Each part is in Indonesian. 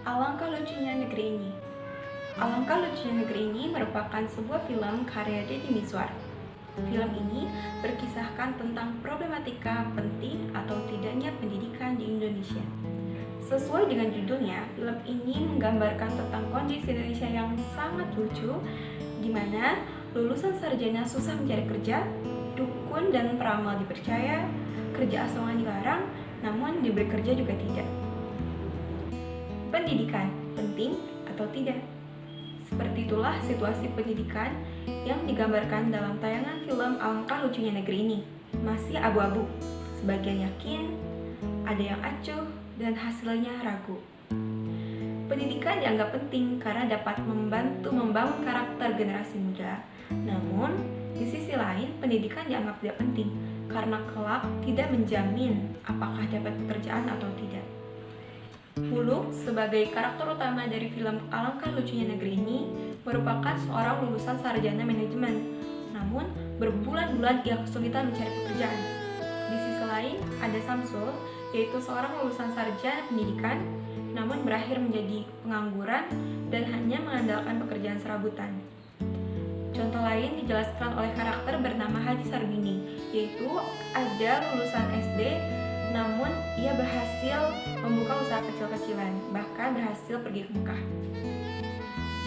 Alangkah Lucunya Negeri Ini. Alangkah Lucunya Negeri Ini merupakan sebuah film karya Deddy Mizwar. Film ini berkisahkan tentang problematika penting atau tidaknya pendidikan di Indonesia. Sesuai dengan judulnya, film ini menggambarkan tentang kondisi Indonesia yang sangat lucu, di mana lulusan sarjana susah mencari kerja, dukun dan peramal dipercaya, kerja asongan dilarang, namun diberi kerja juga tidak. Pendidikan penting atau tidak? Seperti itulah situasi pendidikan yang digambarkan dalam tayangan film Alangkah Lucunya Negeri Ini. Masih abu-abu, sebagian yakin, ada yang acuh, dan hasilnya ragu. Pendidikan dianggap penting karena dapat membantu membangun karakter generasi muda. Namun, di sisi lain, pendidikan dianggap tidak penting karena kelak tidak menjamin apakah dapat pekerjaan atau tidak. Muluk sebagai karakter utama dari film Alangkah Lucunya Negeri Ini merupakan seorang lulusan sarjana manajemen. Namun, berbulan-bulan ia kesulitan mencari pekerjaan. Di sisi lain, ada Samsul, yaitu seorang lulusan sarjana pendidikan, namun berakhir menjadi pengangguran dan hanya mengandalkan pekerjaan serabutan. Contoh lain dijelaskan oleh karakter bernama Haji Sarbini, yaitu ada lulusan SD, namun ia berhasil membuka usaha kecil-kecilan, bahkan berhasil pergi ke Mekah.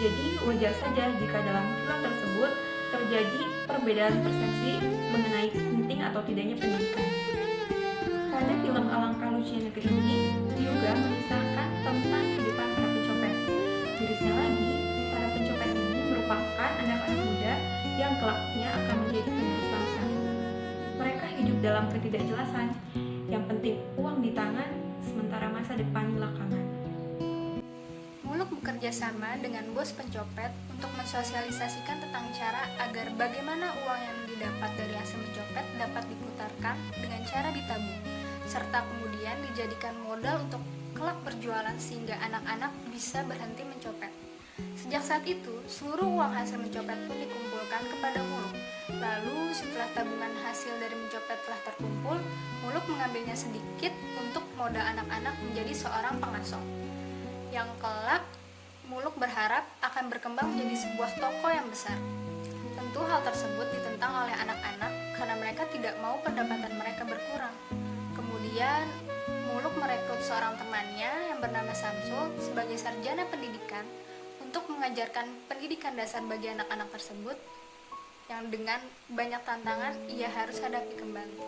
Jadi wajar saja jika dalam film tersebut terjadi perbedaan persepsi mengenai penting atau tidaknya pendidikan. Pada film Alangkah Lucunya Negeri Ini juga mengisahkan tentang kehidupan para pencopet. Mirisnya lagi, para pencopet ini merupakan anak-anak muda yang kelaknya akan menjadi penerus bangsa. Mereka hidup dalam ketidakjelasan, yang penting uang di tangan, sementara masa depan belakangan. Muluk bekerja sama dengan bos pencopet untuk mensosialisasikan tentang cara agar bagaimana uang yang didapat dari hasil mencopet dapat diputarkan dengan cara ditabung, serta kemudian dijadikan modal untuk kelak berjualan sehingga anak-anak bisa berhenti mencopet. Sejak saat itu, seluruh uang hasil mencopet pun dikumpulkan kepada Muluk. Lalu setelah tabungan hasil dari mencopet telah terkumpul, Muluk mengambilnya sedikit untuk modal anak-anak menjadi seorang pengasong, yang kelak Muluk berharap akan berkembang menjadi sebuah toko yang besar. Tentu hal tersebut ditentang oleh anak-anak karena mereka tidak mau pendapatan mereka berkurang. Kemudian Muluk merekrut seorang temannya yang bernama Samsul sebagai sarjana pendidikan untuk mengajarkan pendidikan dasar bagi anak-anak tersebut yang dengan banyak tantangan ia harus hadapi kembali.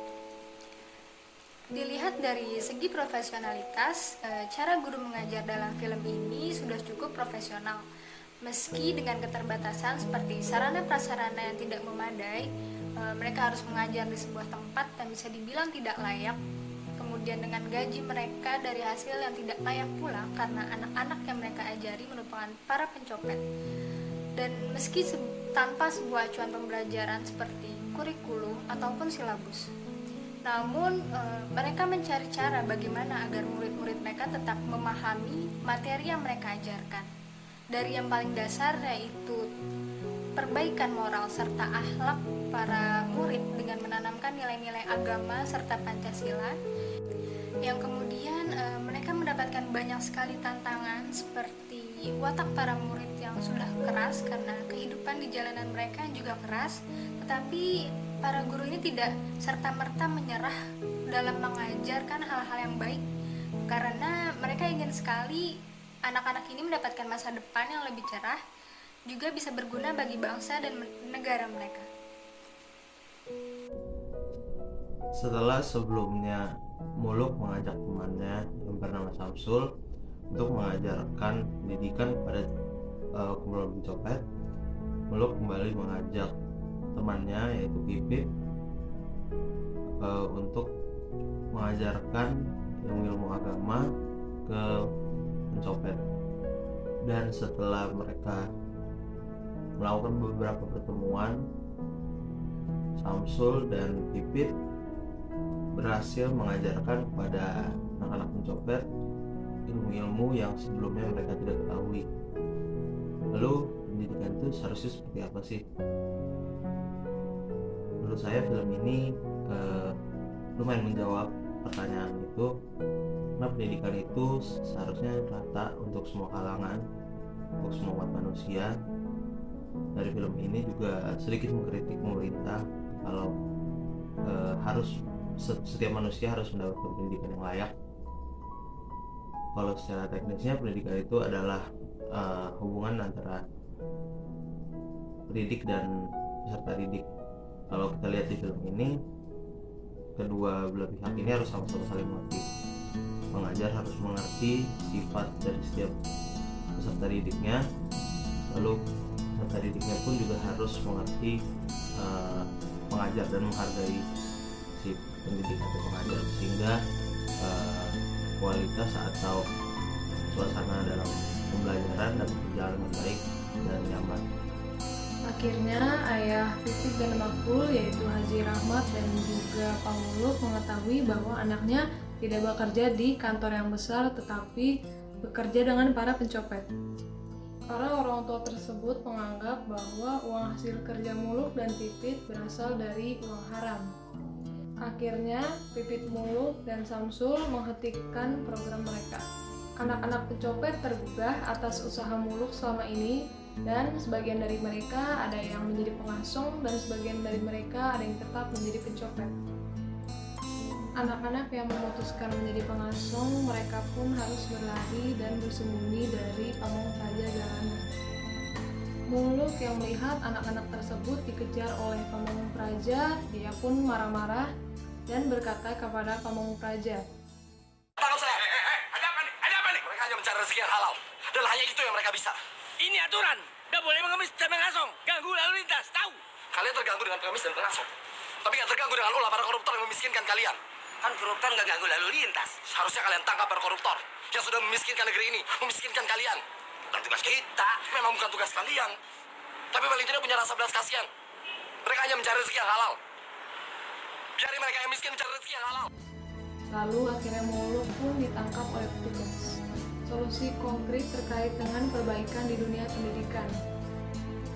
Dilihat dari segi profesionalitas, cara guru mengajar dalam film ini sudah cukup profesional. Meski dengan keterbatasan seperti sarana prasarana yang tidak memadai, mereka harus mengajar di sebuah tempat yang bisa dibilang tidak layak. Kemudian dengan gaji mereka dari hasil yang tidak layak pula karena anak-anak yang mereka ajari merupakan para pencopet. Dan meski tanpa sebuah acuan pembelajaran seperti kurikulum ataupun silabus, namun mereka mencari cara bagaimana agar murid-murid mereka tetap memahami materi yang mereka ajarkan. Dari yang paling dasar yaitu perbaikan moral serta akhlak para murid dengan menanamkan nilai-nilai agama serta Pancasila, yang kemudian mereka mendapatkan banyak sekali tantangan seperti watak para murid yang sudah keras karena kehidupan di jalanan mereka juga keras, tetapi para guru ini tidak serta-merta menyerah dalam mengajarkan hal-hal yang baik karena mereka ingin sekali anak-anak ini mendapatkan masa depan yang lebih cerah, juga bisa berguna bagi bangsa dan negara mereka. Setelah sebelumnya Muluk mengajak temannya yang bernama Samsul untuk mengajarkan pendidikan kepada kumpulan pencopet, Muluk kembali mengajak temannya yaitu Pipip untuk mengajarkan ilmu agama ke pencopet. Dan setelah mereka melakukan beberapa pertemuan, Samsul dan Pipit berhasil mengajarkan kepada anak-anak pencopet ilmu-ilmu yang sebelumnya mereka tidak ketahui. Lalu pendidikan itu seharusnya seperti apa sih? Menurut saya film ini lumayan menjawab pertanyaan itu, karena pendidikan itu seharusnya rata untuk semua kalangan, untuk semua umat manusia. Dari film ini juga sedikit mengkritik pemerintah kalau setiap manusia harus mendapatkan pendidikan yang layak. Kalau secara teknisnya pendidikan itu adalah hubungan antara pendidik dan peserta didik. Kalau kita lihat di film ini, kedua belah pihak ini harus sama-sama saling mengerti. Pengajar harus mengerti sifat dari setiap peserta didiknya, lalu peserta didiknya pun juga harus mengerti pengajar dan menghargai si pendidik atau pengajar, sehingga kualitas atau suasana dalam pembelajaran dapat berjalan dengan baik dan nyaman. Akhirnya ayah Pipit dan Makbul yaitu Haji Rahmat dan juga Pak Muluk mengetahui bahwa anaknya tidak bekerja di kantor yang besar tetapi bekerja dengan para pencopet. Karena orang tua tersebut menganggap bahwa uang hasil kerja Muluk dan Pipit berasal dari uang haram. Akhirnya Pipit, Muluk, dan Samsul menghentikan program mereka. Anak-anak pencopet tergugah atas usaha Muluk selama ini, dan sebagian dari mereka ada yang menjadi pengasong dan sebagian dari mereka ada yang tetap menjadi pencopet. Anak-anak yang memutuskan menjadi pengasong, mereka pun harus berlari dan bersembunyi dari pamong praja jalanan. Muluk yang melihat anak-anak tersebut dikejar oleh pamong praja, dia pun marah-marah dan berkata kepada pamong praja, "Tangkap saya! Ada apa nih? Ada apa nih? Mereka hanya mencari rezeki yang halal, dan hanya itu yang mereka bisa. Ini aturan, gak boleh mengemis dan mengasong, ganggu lalu lintas, tahu? Kalian terganggu dengan pengemis dan pengasong, tapi gak terganggu dengan ulah para koruptor yang memiskinkan kalian. Kan koruptor gak ganggu lalu lintas. Seharusnya kalian tangkap para koruptor yang sudah memiskinkan negeri ini, memiskinkan kalian. Bukan tugas kita, memang bukan tugas kalian. Tapi paling tidak punya rasa belas kasihan. Mereka hanya mencari rezeki yang halal. Biarin mereka yang miskin mencari rezeki yang halal." Lalu akhirnya Muluk pun ditangkap oleh petugas. Solusi konkret terkait dengan perbaikan di dunia pendidikan.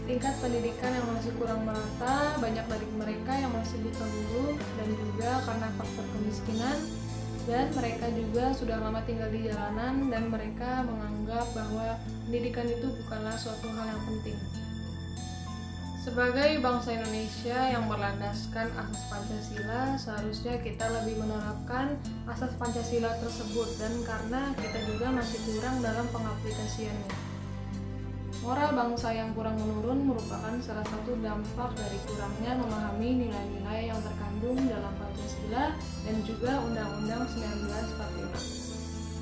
Tingkat pendidikan yang masih kurang merata, banyak dari mereka yang masih buta huruf dan juga karena faktor kemiskinan, dan mereka juga sudah lama tinggal di jalanan dan mereka menganggap bahwa pendidikan itu bukanlah suatu hal yang penting. Sebagai bangsa Indonesia yang berlandaskan asas Pancasila, seharusnya kita lebih menerapkan asas Pancasila tersebut, dan karena kita juga masih kurang dalam pengaplikasiannya. Moral bangsa yang kurang menurun merupakan salah satu dampak dari kurangnya memahami nilai-nilai yang terkandung dalam Pancasila dan juga Undang-Undang 1945.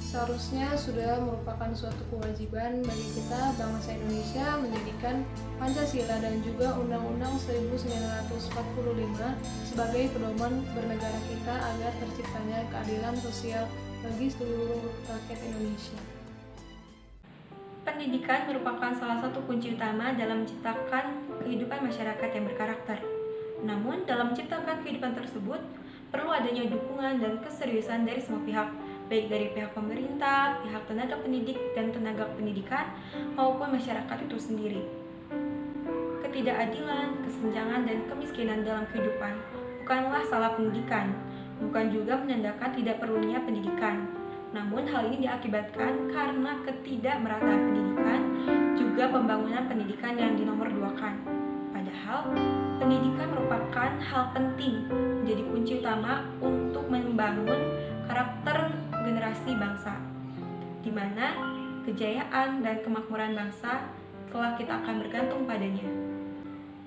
Seharusnya sudah merupakan suatu kewajiban bagi kita bangsa Indonesia menjadikan Pancasila dan juga Undang-Undang 1945 sebagai pedoman bernegara kita agar terciptanya keadilan sosial bagi seluruh rakyat Indonesia. Pendidikan merupakan salah satu kunci utama dalam menciptakan kehidupan masyarakat yang berkarakter. Namun, dalam menciptakan kehidupan tersebut, perlu adanya dukungan dan keseriusan dari semua pihak, baik dari pihak pemerintah, pihak tenaga pendidik dan tenaga pendidikan, maupun masyarakat itu sendiri. Ketidakadilan, kesenjangan, dan kemiskinan dalam kehidupan bukanlah salah pendidikan, bukan juga menandakan tidak perlunya pendidikan. Namun hal ini diakibatkan karena ketidakmerataan pendidikan, juga pembangunan pendidikan yang dinomorduakan. Padahal, pendidikan merupakan hal penting, menjadi kunci utama untuk membangun karakter generasi bangsa, di mana kejayaan dan kemakmuran bangsa kelak kita akan bergantung padanya.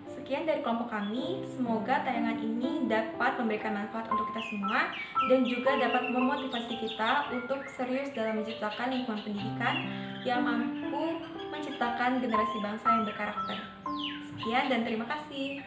Sekian dari kelompok kami, semoga tayangan ini dapat memberikan manfaat untuk kita semua dan juga dapat memotivasi kita untuk serius dalam menciptakan lingkungan pendidikan yang mampu menciptakan generasi bangsa yang berkarakter. Sekian dan terima kasih.